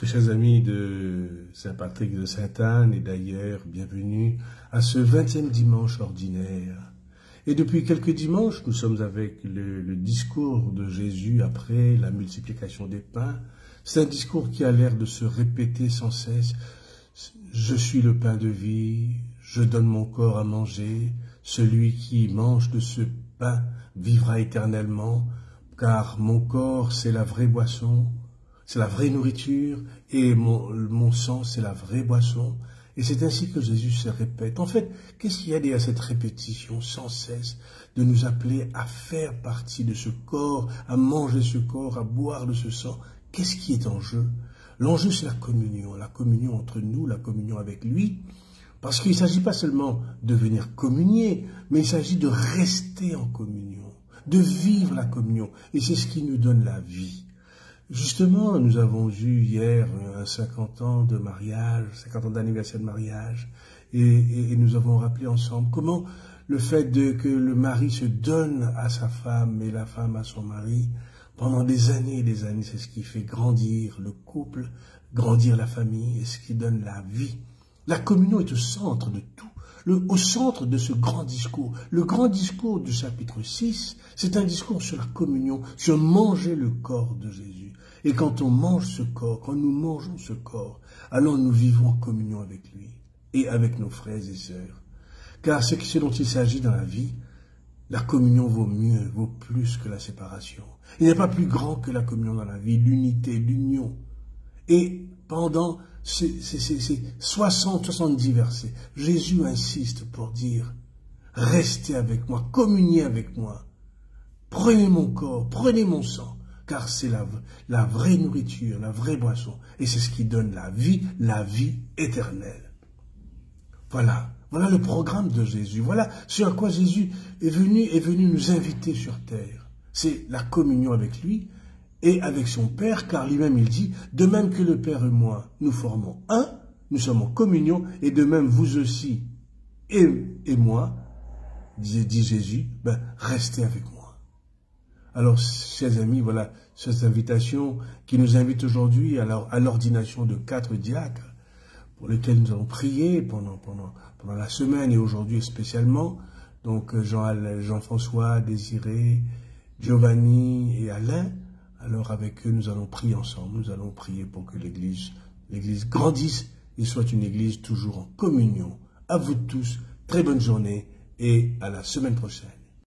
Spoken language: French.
Très chers amis de Saint-Patrick de Sainte-Anne et d'ailleurs, bienvenue à ce 20e dimanche ordinaire. Et depuis quelques dimanches, nous sommes avec le discours de Jésus après la multiplication des pains. C'est un discours qui a l'air de se répéter sans cesse. Je suis le pain de vie, je donne mon corps à manger. Celui qui mange de ce pain vivra éternellement, car mon corps, c'est la vraie boisson. C'est la vraie nourriture et mon sang, c'est la vraie boisson. Et c'est ainsi que Jésus se répète. En fait, qu'est-ce qu'il y a derrière cette répétition sans cesse de nous appeler à faire partie de ce corps, à manger ce corps, à boire de ce sang? Qu'est-ce qui est en jeu? L'enjeu, c'est la communion entre nous, la communion avec lui. Parce qu'il ne s'agit pas seulement de venir communier, mais il s'agit de rester en communion, de vivre la communion. Et c'est ce qui nous donne la vie. Justement, nous avons eu hier un 50 ans de mariage, 50 ans d'anniversaire de mariage, et nous avons rappelé ensemble comment le fait que le mari se donne à sa femme et la femme à son mari pendant des années, c'est ce qui fait grandir le couple, grandir la famille, et ce qui donne la vie. La communion est au centre de tout. Au centre de ce grand discours. Le grand discours du chapitre 6, c'est un discours sur la communion, sur manger le corps de Jésus. Et quand on mange ce corps, quand nous mangeons ce corps, alors nous vivons en communion avec lui et avec nos frères et sœurs. Car c'est ce dont il s'agit dans la vie. La communion vaut mieux, vaut plus que la séparation. Il n'y a pas plus grand que la communion dans la vie, l'unité, l'union. Et pendant ces 70 versets, Jésus insiste pour dire, restez avec moi, communiez avec moi, prenez mon corps, prenez mon sang, car c'est la vraie nourriture, la vraie boisson, et c'est ce qui donne la vie éternelle. Voilà le programme de Jésus, voilà ce à quoi Jésus est venu nous inviter sur terre. C'est la communion avec lui, et avec son Père, car lui-même il dit, de même que le Père et moi, nous formons un, nous sommes en communion, et de même vous aussi et moi, dit Jésus, restez avec moi. Alors, chers amis, voilà cette invitation qui nous invite aujourd'hui à l'ordination de 4 diacres, pour lesquels nous allons prier pendant la semaine et aujourd'hui spécialement. Donc, Jean-François, Désiré, Giovanni et Alain. Alors avec eux, nous allons prier ensemble, nous allons prier pour que l'Église grandisse et soit une Église toujours en communion. À vous tous, très bonne journée et à la semaine prochaine.